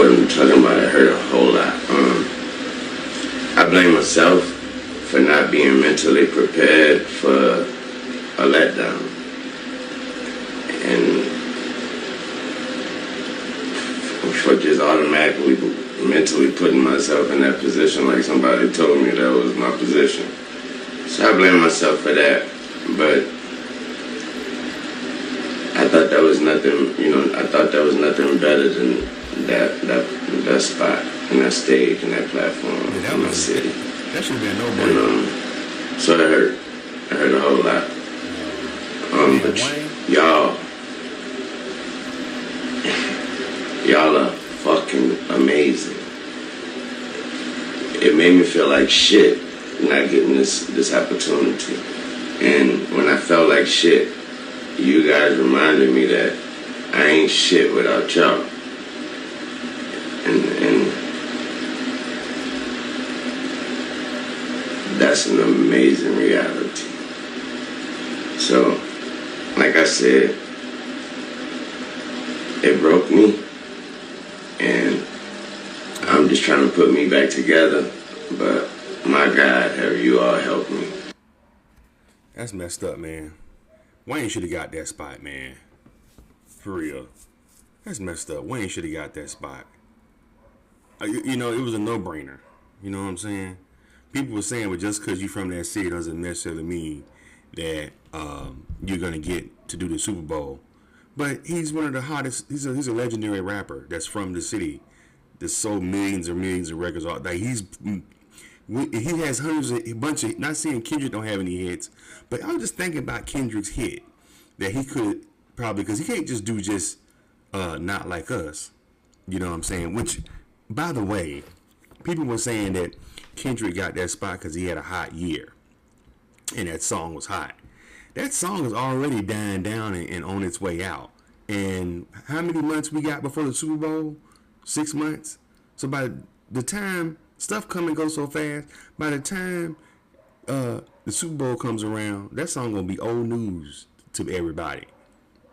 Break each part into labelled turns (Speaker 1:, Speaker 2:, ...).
Speaker 1: what I'm talking about. It hurt a whole lot. I blame myself for not being mentally prepared for a letdown. And for just automatically mentally putting myself in that position like somebody told me that was my position. So I blame myself for that. But I thought that was nothing, I thought that was nothing better than that spot and that stage and that platform in my city.
Speaker 2: That should have been no brainer.
Speaker 1: So it hurt. It hurt a whole lot. But y'all are fucking amazing. It made me feel like shit not getting this opportunity. And when I felt like shit, you guys reminded me that I ain't shit without y'all. And that's an amazing reality. So, like I said, it broke me, and I'm just trying to put me back together, but my God, have you all helped me.
Speaker 2: That's messed up, man. Wayne should have got that spot, man. For real. That's messed up. Wayne should have got that spot. It was a no-brainer. You know what I'm saying? People were saying, well, just because you're from that city doesn't necessarily mean that you're going to get to do the Super Bowl. But he's one of the hottest. He's a legendary rapper that's from the city that sold millions and millions of records. Like he has hundreds of, a bunch of, not saying Kendrick don't have any hits, but I was just thinking about Kendrick's hit that he could probably, because he can't just do Not Like Us. You know what I'm saying? Which, by the way, people were saying that Kendrick got that spot because he had a hot year and that song was hot. That song is already dying down and on its way out. And how many months we got before the Super Bowl? 6 months. So by the time stuff come and go so fast, by the time the Super Bowl comes around, that song gonna be old news to everybody.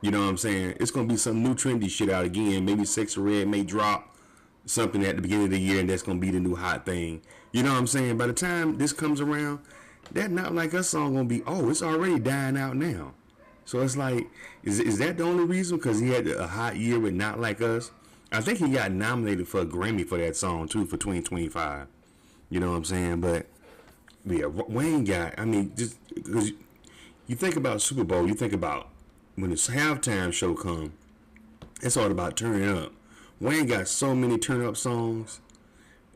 Speaker 2: You know what I'm saying? It's gonna be some new trendy shit out again. Maybe Sexy Red may drop something at the beginning of the year, and that's gonna be the new hot thing. You know what I'm saying? By the time this comes around, that Not Like Us song gonna be, it's already dying out now. So it's like, is that the only reason? Because he had a hot year with Not Like Us. I think he got nominated for a Grammy for that song too for 2025. You know what I'm saying? But yeah, Wayne got, just because you think about Super Bowl, you think about when the halftime show come, it's all about turning up. Wayne got so many turn up songs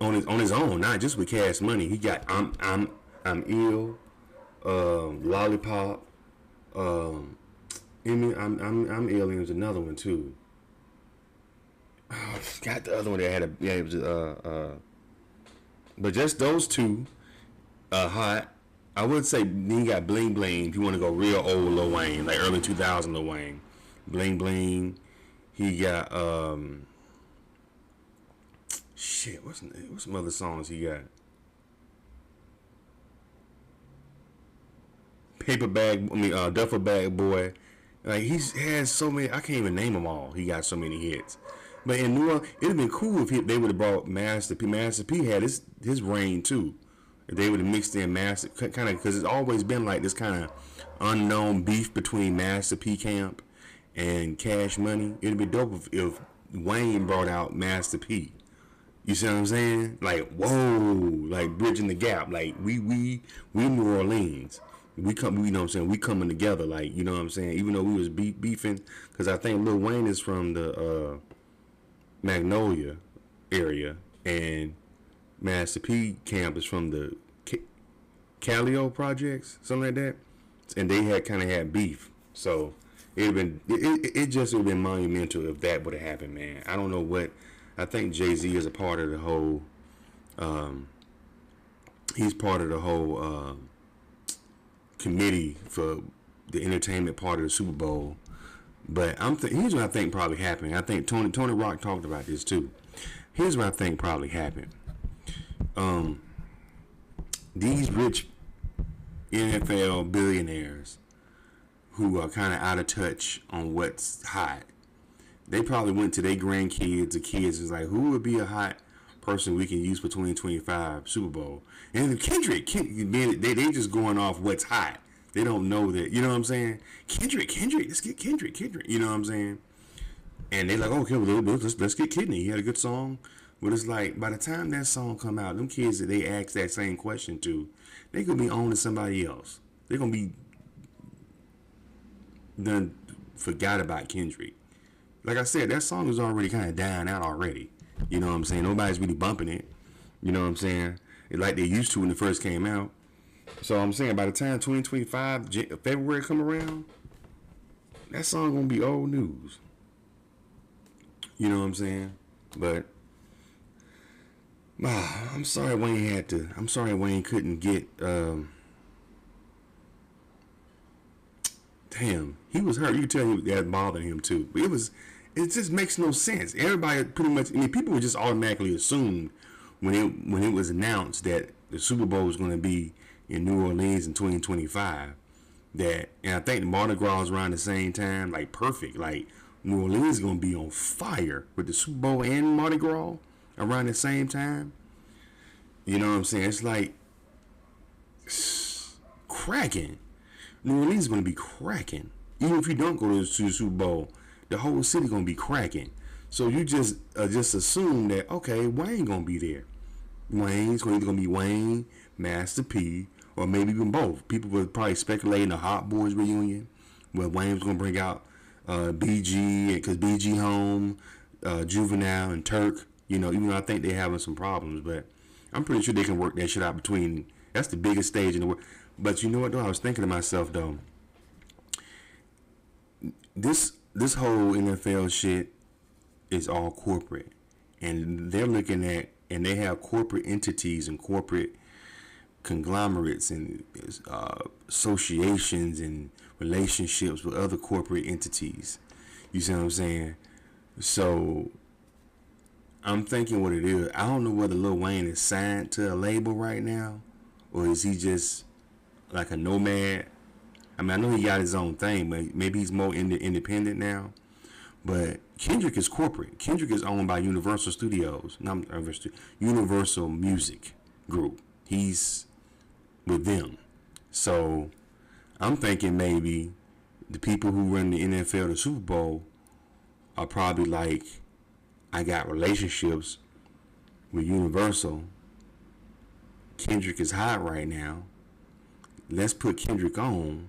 Speaker 2: on his own, not just with Cash Money. He got I'm Ill, Lollipop, I'm Ill was another one too. Oh, I forgot the other one that had it was but just those two hot. I would say then you got Bling Bling if you want to go real old Lil Wayne, like early 2000 Lil Wayne. Bling Bling. He got what's some other songs he got? Duffel Bag Boy. Like he's has so many, I can't even name them all. He got so many hits. But in New Orleans, it'd have been cool if they would have brought Master P. Master P had his reign too. If they would have mixed in Master, kind of, because it's always been like this kind of unknown beef between Master P Camp and Cash Money. It'd be dope if Wayne brought out Master P. You see what I'm saying? Like, whoa, like bridging the gap. Like we New Orleans. We come, you know what I'm saying? We coming together, like, you know what I'm saying? Even though we was beefing, because I think Lil Wayne is from the Magnolia area, and Master P Camp is from the Calio projects, something like that, and they had beef. So it just would have been monumental if that would have happened, man. I don't know what. I think Jay-Z is a part of the whole. He's part of the whole committee for the entertainment part of the Super Bowl. But here's what I think probably happened. I think Tony Rock talked about this too. Here's what I think probably happened. These rich NFL billionaires who are kind of out of touch on what's hot, They probably went to their grandkids, the kids, is like, who would be a hot person we can use for 2025 Super Bowl? And Kendrick, they just going off what's hot. They don't know that, you know what I'm saying? Kendrick, let's get Kendrick, you know what I'm saying? And they like, okay, well, let's get Kidney. He had a good song. But it's like, by the time that song come out, them kids that they ask that same question to, they gonna be on to somebody else. They're gonna be done forgot about Kendrick. Like I said, that song is already kind of dying out already. You know what I'm saying? Nobody's really bumping it. You know what I'm saying? It like they used to when it first came out. So I'm saying by the time 2025 February come around, that song gonna be old news. You know what I'm saying? But I'm sorry Wayne had to. I'm sorry Wayne couldn't get. Damn, he was hurt. You could tell that bothered him too. But it just makes no sense. Everybody pretty much. I mean, people would just automatically assume when it was announced that the Super Bowl was going to be in New Orleans in 2025. That, and I think the Mardi Gras was around the same time. Like perfect. Like New Orleans is going to be on fire with the Super Bowl and Mardi Gras around the same time. You know what I'm saying? It's like cracking. New Orleans is going to be cracking. Even if you don't go to the Super Bowl, the whole city going to be cracking. So you just assume that, okay, Wayne going to be there. Wayne's either going to be Wayne, Master P, or maybe even both. People were probably speculating a Hot Boys reunion where Wayne was going to bring out BG, because BG home, Juvenile, and Turk. You know, even though I think they're having some problems, but I'm pretty sure they can work that shit out between. That's the biggest stage in the world. But you know what, though? I was thinking to myself, though. This whole NFL shit is all corporate. And they're looking at, and they have corporate entities and corporate conglomerates and associations and relationships with other corporate entities. You see what I'm saying? So I'm thinking what it is. I don't know whether Lil Wayne is signed to a label right now, or is he just like a nomad. I mean, I know he got his own thing, but maybe he's more independent now. But Kendrick is corporate. Kendrick is owned by Universal Studios, not Universal Music Group. He's with them. So I'm thinking maybe the people who run the NFL, the Super Bowl, are probably like, I got relationships with Universal. Kendrick is hot right now. Let's put Kendrick on.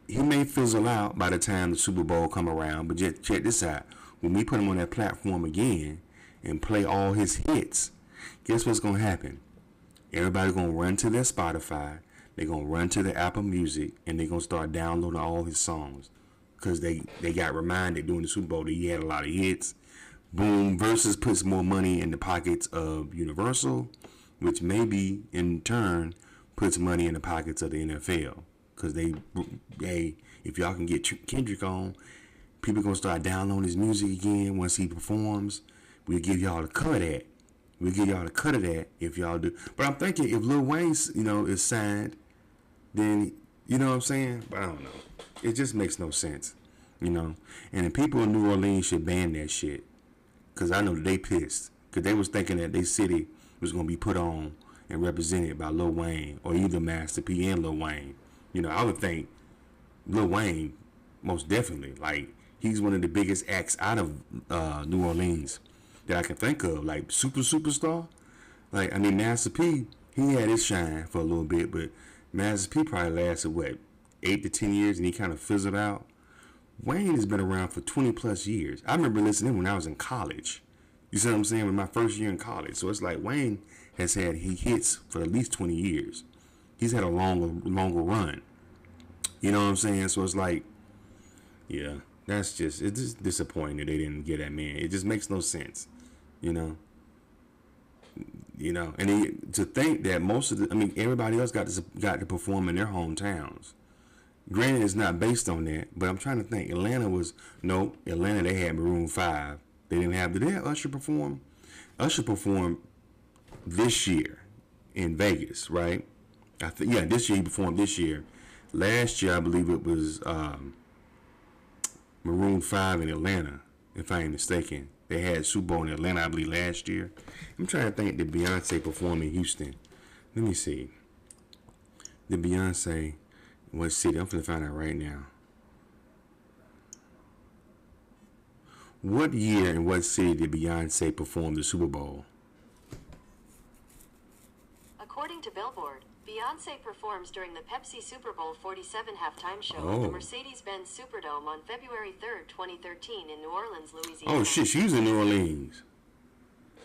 Speaker 2: He may fizzle out by the time the Super Bowl come around, but just check this out. When we put him on that platform again and play all his hits, guess what's going to happen? Everybody's going to run to their Spotify. They're going to run to the Apple Music, and they're going to start downloading all his songs. Because they got reminded during the Super Bowl that he had a lot of hits. Boom, Versus puts more money in the pockets of Universal, which maybe in turn puts money in the pockets of the NFL. Because if y'all can get Kendrick on, people going to start downloading his music again once he performs. We'll give y'all a cut of that. If y'all do. But I'm thinking if Lil Wayne, is signed, then, you know what I'm saying? But I don't know. It just makes no sense, And the people in New Orleans should ban that shit. Because I know that they pissed. Because they was thinking that their city was going to be put on and represented by Lil Wayne, or either Master P and Lil Wayne. I would think Lil Wayne, most definitely. Like, he's one of the biggest acts out of New Orleans that I can think of. Like, superstar. Like, I mean, Master P, he had his shine for a little bit, but Master P probably lasted, 8 to 10 years, and he kind of fizzled out. Wayne has been around for 20 plus years. I remember listening to him when I was in college. You see what I'm saying? With my first year in college. So it's like Wayne has had hits for at least 20 years. He's had a longer run. You know what I'm saying? So it's like, yeah, it's just disappointing that they didn't get that man. It just makes no sense, and to think that everybody else got to perform in their hometowns. Granted, it's not based on that, but I'm trying to think. Atlanta, they had Maroon 5. Did they have Usher perform? Usher performed this year in Vegas, right? This year he performed this year. Last year, I believe it was Maroon 5 in Atlanta. if I ain't mistaken. They had Super Bowl in Atlanta, I believe, last year. I'm trying to think, did Beyonce perform in Houston? Let me see. Did Beyonce, what city? I'm finna find out right now. What year and what city did Beyonce perform the Super Bowl?
Speaker 3: According to Billboard, Beyonce performs during the Pepsi Super Bowl 47 halftime show at the Mercedes-Benz Superdome on February 3rd, 2013 in New Orleans, Louisiana.
Speaker 2: Oh shit, she was in New Orleans.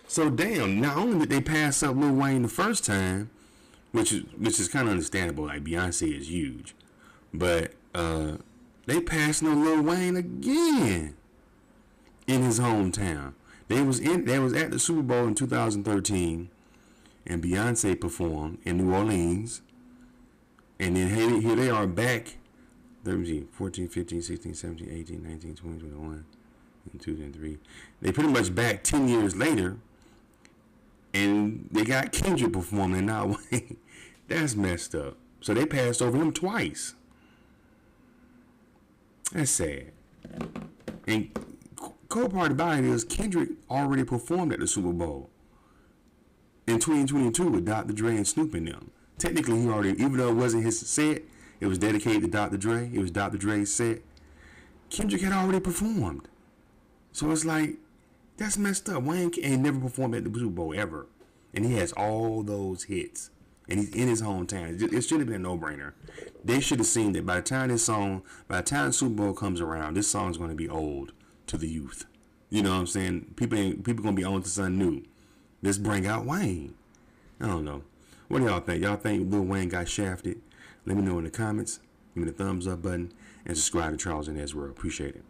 Speaker 2: So damn, not only did they pass up Lil Wayne the first time, which is kind of understandable, like Beyonce is huge, but they passed no Lil Wayne again in his hometown. They was at the Super Bowl in 2013, and Beyonce performed in New Orleans, and then here they are back 13, 14, 15, 16, 17, 18, 19, 20, 21, and 2, and 3. They pretty much back 10 years later, and they got Kendrick performing, not Wayne. That's messed up. So they passed over him twice. That's sad. And cool part about it is Kendrick already performed at the Super Bowl in 2022 with Dr. Dre and Snoop in them. Technically, he already, even though it wasn't his set, it was dedicated to Dr. Dre. It was Dr. Dre's set. Kendrick had already performed. So it's like, that's messed up. Wayne ain't never performed at the Super Bowl ever. And he has all those hits. And he's in his hometown. It should have been a no-brainer. They should have seen that by the time the Super Bowl comes around, this song's going to be old to the youth. You know what I'm saying? People going to be on to something new. Let's bring out Wayne. I don't know. What do y'all think? Y'all think Lil Wayne got shafted? Let me know in the comments. Give me the thumbs up button. And subscribe to Charles and Ezra. Appreciate it.